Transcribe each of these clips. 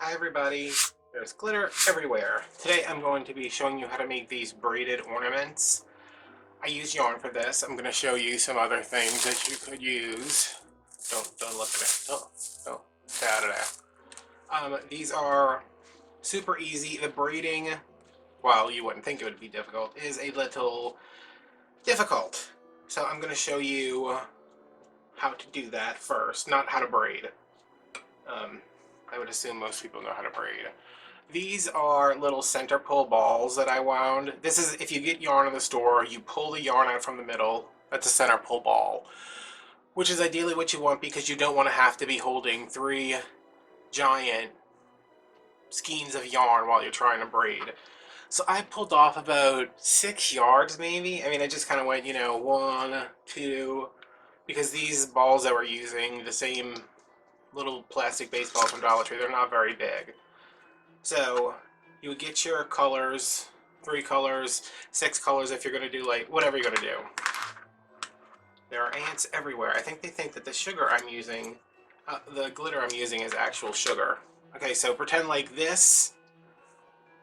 Hi everybody, there's glitter everywhere. Today I'm going to be showing you how to make these braided ornaments. I use yarn for this. I'm going to show you some other things that you could use. Don't look at it. Oh, stay out of there. These are super easy. The braiding, while you wouldn't think it would be difficult, is a little difficult. So I'm going to show you how to do that first, not how to braid. I would assume most people know how to braid. These are little center pull balls that I wound. This is, if you get yarn in the store, you pull the yarn out from the middle. That's a center pull ball, which is ideally what you want because you don't want to have to be holding 3 giant skeins of yarn while you're trying to braid. So I pulled off about 6 yards maybe. I mean, I just kind of went, 1, 2, because these balls that we're using, the same little plastic baseballs from Dollar Tree, they're not very big. So you would get your colors, 3 colors, 6 colors if you're going to do like whatever you're going to do. There are ants everywhere. I think they think that the sugar I'm using, the glitter I'm using is actual sugar. Okay, so pretend like this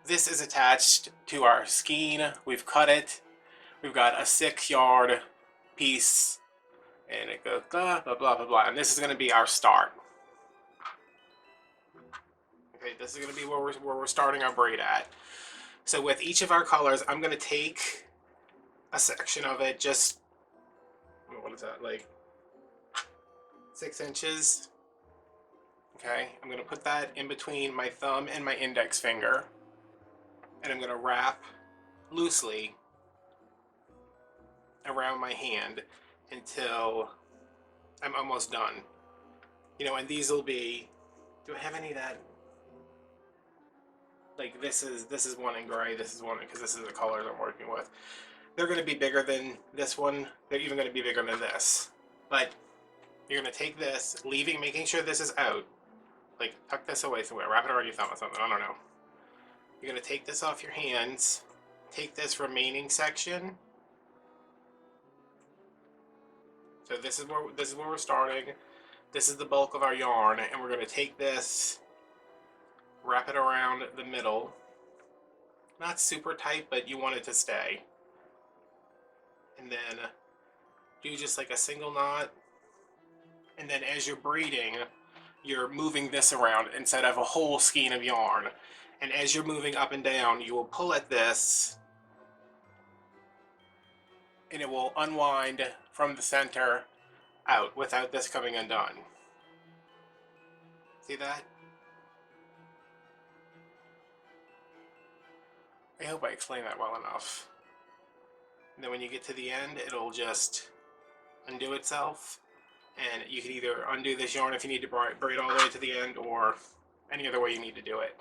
is attached to our skein. We've cut it. We've got a 6-yard piece and it goes blah, blah, blah, blah, blah. And this is going to be our start. Okay, this is going to be where we're starting our braid at. So with each of our colors, I'm going to take a section of it, just, what is that, like 6 inches. Okay, I'm going to put that in between my thumb and my index finger. And I'm going to wrap loosely around my hand until I'm almost done. And these will be, do I have any that, like this is one in gray, this is one, because this is the colors I'm working with. They're going to be bigger than this one. They're even going to be bigger than this. But you're going to take this, making sure this is out. Like, tuck this away somewhere, wrap it around your thumb or something, I don't know. You're going to take this off your hands, take this remaining section. So this is where we're starting. This is the bulk of our yarn, and we're going to take this, wrap it around the middle. Not super tight, but you want it to stay. And then do just like a single knot. And then as you're braiding, you're moving this around instead of a whole skein of yarn. And as you're moving up and down, you will pull at this, and it will unwind from the center out without this coming undone. See that? I hope I explained that well enough. And then when you get to the end, it'll just undo itself. And you can either undo this yarn if you need to braid all the way to the end, or any other way you need to do it.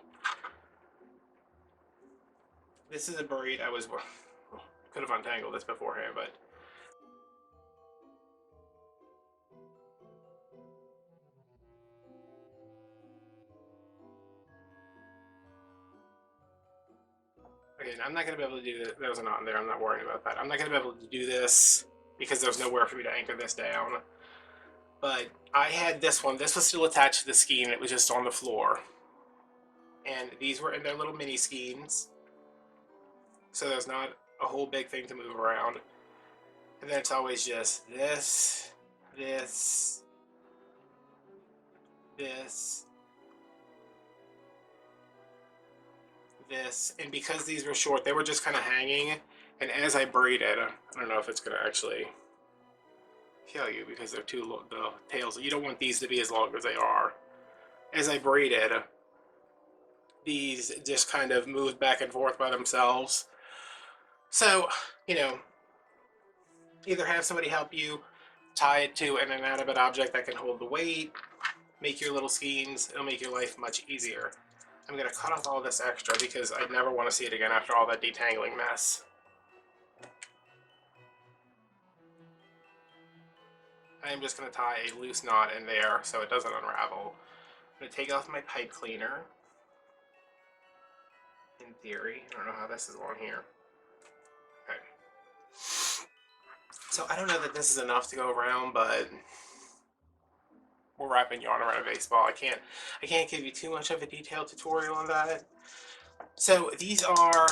This is a braid I could have untangled this beforehand, but again, I'm not going to be able to do this. There was a knot in there. I'm not worried about that. I'm not going to be able to do this because there's nowhere for me to anchor this down. But I had this one. This was still attached to the skein. It was just on the floor. And these were in their little mini skeins. So there's not a whole big thing to move around. And then it's always just this, this, this, this. And because these were short, they were just kind of hanging. And as I braided, I don't know if it's going to actually show you because they're too long, the tails. You don't want these to be as long as they are. As I braided, these just kind of moved back and forth by themselves. So, either have somebody help you tie it to an inanimate object that can hold the weight, make your little skeins. It'll make your life much easier. I'm going to cut off all this extra because I'd never want to see it again after all that detangling mess. I'm just going to tie a loose knot in there so it doesn't unravel. I'm going to take off my pipe cleaner. In theory, I don't know how this is on here. Okay. So I don't know that this is enough to go around, but we're wrapping yarn around a baseball. I can't give you too much of a detailed tutorial on that. So these are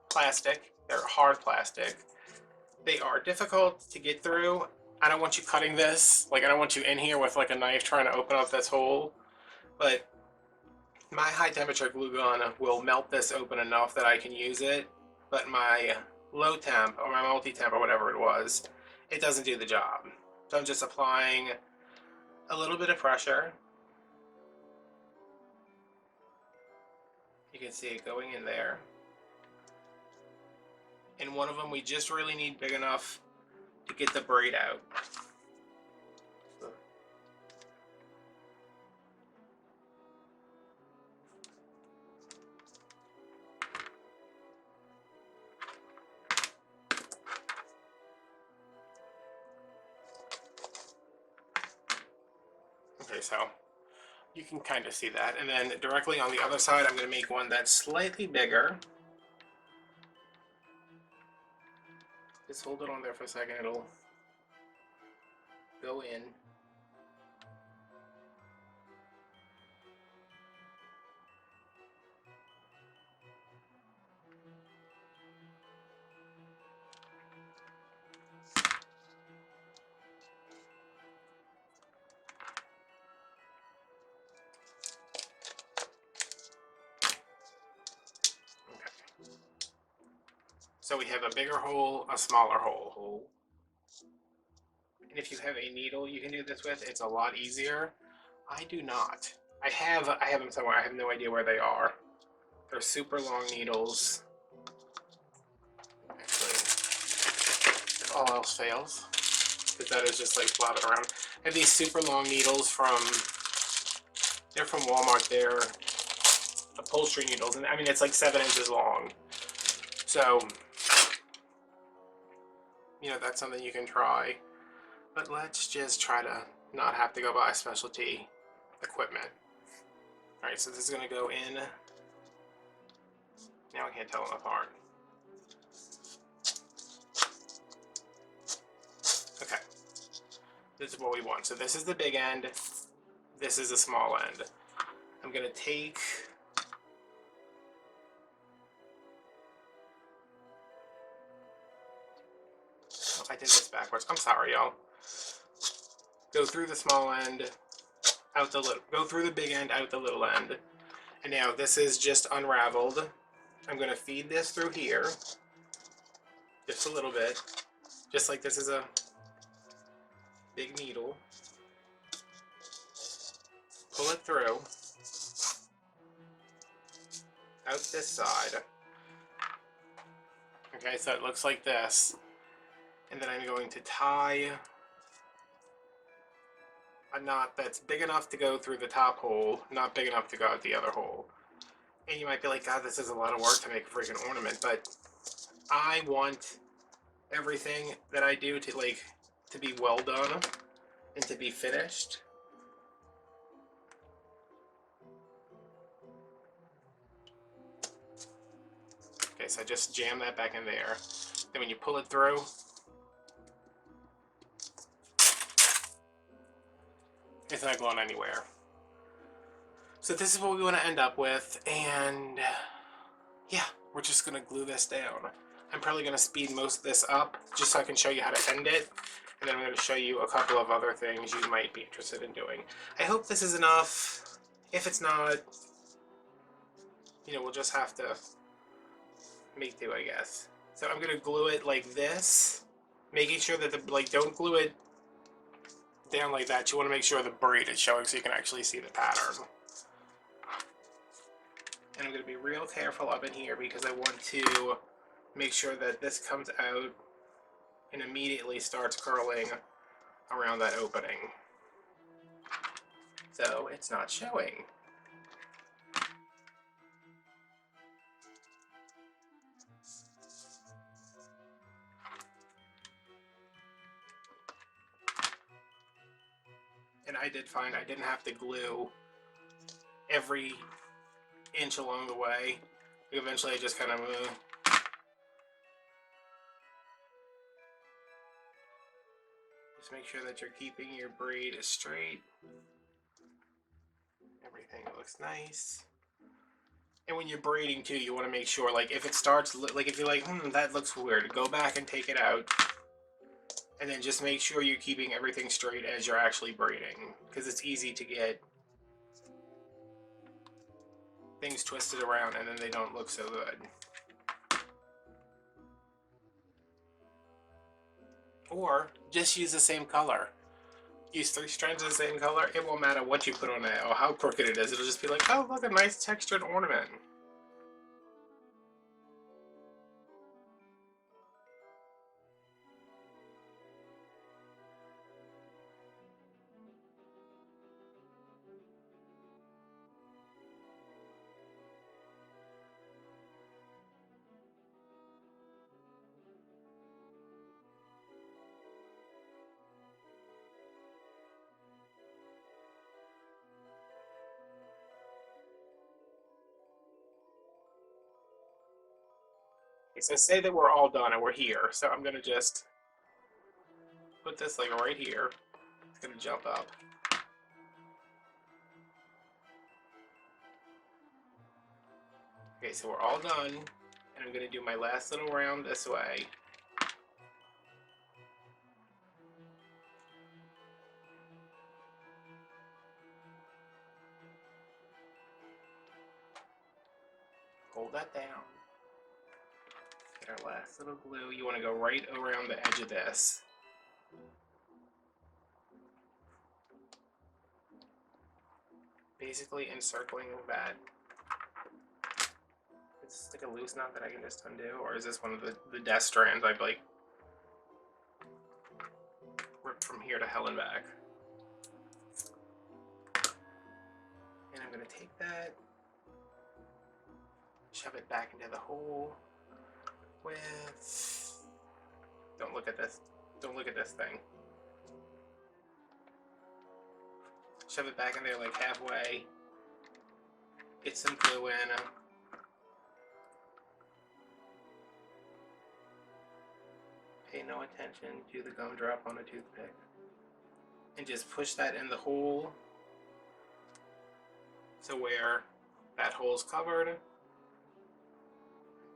plastic. They're hard plastic. They are difficult to get through. I don't want you cutting this. Like, I don't want you in here with like a knife trying to open up this hole. But my high temperature glue gun will melt this open enough that I can use it. But my low temp or my multi-temp or whatever it was, it doesn't do the job. So I'm just applying a little bit of pressure. You can see it going in there. And one of them we just really need big enough to get the braid out. Okay, so you can kind of see that. And then directly on the other side, I'm going to make one that's slightly bigger. Just hold it on there for a second, it'll go in. So we have a bigger hole, a smaller hole. And if you have a needle you can do this with, it's a lot easier. I do not. I have them somewhere. I have no idea where they are. They're super long needles. Actually, if all else fails, because that is just like flopping around. I have these super long needles they're from Walmart. They're upholstery needles, and I mean it's like 7 inches long. So, you know, that's something you can try. But let's just try to not have to go buy specialty equipment. Alright, so this is going to go in. Now I can't tell them apart. Okay. This is what we want. So this is the big end. This is the small end. I'm going to take... Oh, I did this backwards. I'm sorry, y'all. Go through the small end, out the little... Go through the big end, out the little end. And now this is just unraveled. I'm going to feed this through here. Just a little bit. Just like this is a big needle. Pull it through. Out this side. Okay, so it looks like this. And then I'm going to tie a knot that's big enough to go through the top hole, not big enough to go out the other hole. And you might be like, God, this is a lot of work to make a freaking ornament, but I want everything that I do to be well done and to be finished. Okay, so I just jam that back in there. Then when you pull it through, it's not going anywhere. So this is what we want to end up with, and yeah, we're just going to glue this down. I'm probably going to speed most of this up just so I can show you how to end it, and then I'm going to show you a couple of other things you might be interested in doing. I hope this is enough. If it's not, you know, we'll just have to make do, I guess. So I'm going to glue it like this, making sure that don't glue it down like that. You want to make sure the braid is showing so you can actually see the pattern. And I'm going to be real careful up in here because I want to make sure that this comes out and immediately starts curling around that opening. So it's not showing. And I did find I didn't have to glue every inch along the way. Eventually I just kind of Just make sure that you're keeping your braid straight. Everything looks nice. And when you're braiding too, you want to make sure, like, if it starts, like, if you're like, that looks weird, go back and take it out. And then just make sure you're keeping everything straight as you're actually braiding, because it's easy to get things twisted around and then they don't look so good. Or just use the same color. Use 3 strands of the same color. It won't matter what you put on it or how crooked it is. It'll just be like, oh, look, a nice textured ornament. Okay, so say that we're all done and we're here. So I'm gonna just put this like right here. It's gonna jump up. Okay, so we're all done, and I'm gonna do my last little round this way. Hold that down. Get our last little glue. You want to go right around the edge of this. Basically encircling that. Is this like a loose knot that I can just undo? Or is this one of the death strands I've like ripped from here to hell and back? And I'm going to take that, shove it back into the hole with... Don't look at this. Don't look at this thing. Shove it back in there like halfway. Get some glue in. Pay no attention to the gumdrop on a toothpick. And just push that in the hole. So where that hole's covered.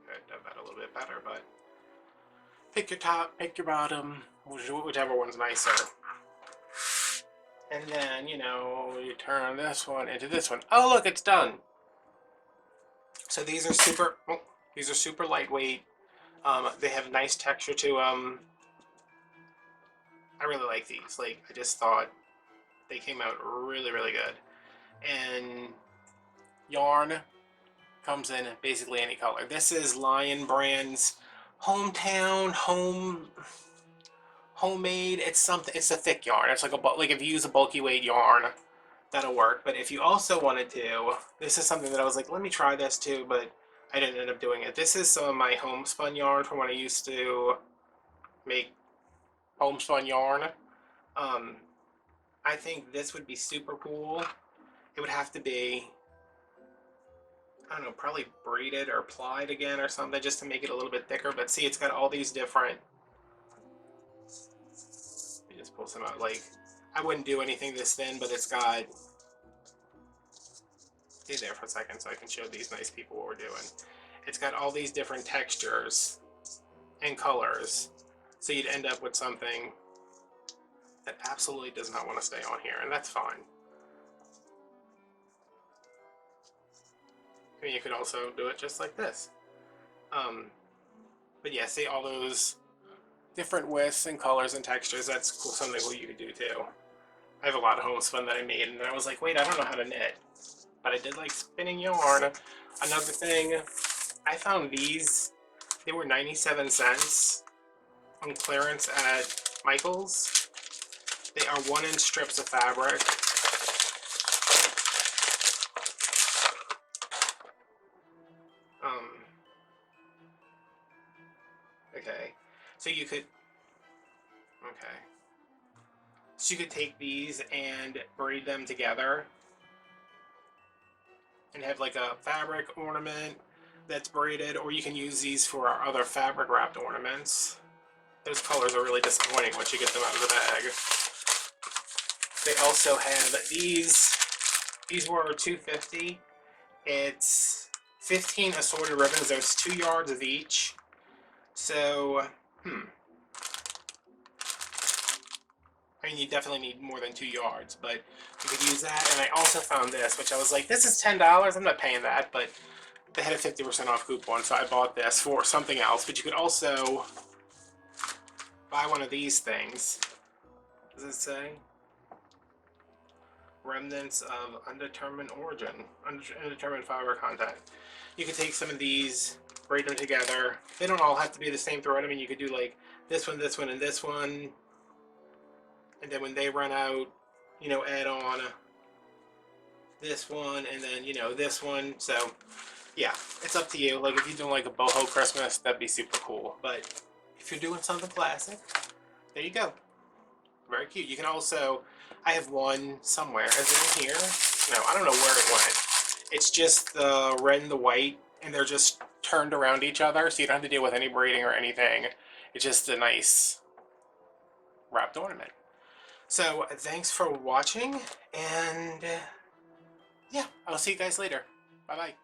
Could have done that a little bit better, but pick your top, pick your bottom, whichever one's nicer. And then, you know, you turn this one into this one. Oh, look, it's done. So these are super lightweight. They have nice texture to them. I really like these. Like, I just thought they came out really, really good. And yarn comes in basically any color. This is Lion Brand's homemade. It's something. It's a thick yarn. It's like if you use a bulky weight yarn, that'll work. But if you also wanted to, this is something that I was like, let me try this too, but I didn't end up doing it. This is some of my homespun yarn from when I used to make homespun yarn. I think this would be super cool. It would have to be, I don't know, probably braided or plied again or something, just to make it a little bit thicker. But see, it's got all these different... Let me just pull some out. Like, I wouldn't do anything this thin, but it's got... Stay there for a second so I can show these nice people what we're doing. It's got all these different textures and colors. So you'd end up with something that absolutely does not want to stay on here, and that's fine. I mean, you could also do it just like this. But yeah, see all those different widths and colors and textures, that's cool, something cool you could do too. I have a lot of homespun that I made, and then I was like, wait, I don't know how to knit. But I did like spinning yarn. Another thing, I found these, they were 97 cents on clearance at Michael's. They are 1-inch strips of fabric. Okay, so you could, so you could take these and braid them together and have like a fabric ornament that's braided, or you can use these for our other fabric wrapped ornaments. those colors are really disappointing once you get them out of the bag. They also have these. These were $2.50. It's 15 assorted ribbons. There's 2 yards of each. So, I mean, you definitely need more than 2 yards, but you could use that. And I also found this, which I was like, this is $10. I'm not paying that, but they had a 50% off coupon, so I bought this for something else. But you could also buy one of these things. Does it say? Remnants of undetermined origin, undetermined fiber content. You could take some of these, braid them together. They don't all have to be the same thread. I mean, you could do like this one, and this one. And then when they run out, you know, add on this one, and then, you know, this one. So, yeah, it's up to you. Like, if you're doing like a boho Christmas, that'd be super cool. But if you're doing something classic, there you go. Very cute. You can also, I have one somewhere. Is it in here? No, I don't know where it went. It's just the red and the white, and they're just turned around each other, so you don't have to deal with any braiding or anything. It's just a nice wrapped ornament. So, thanks for watching, and yeah, I'll see you guys later. Bye-bye.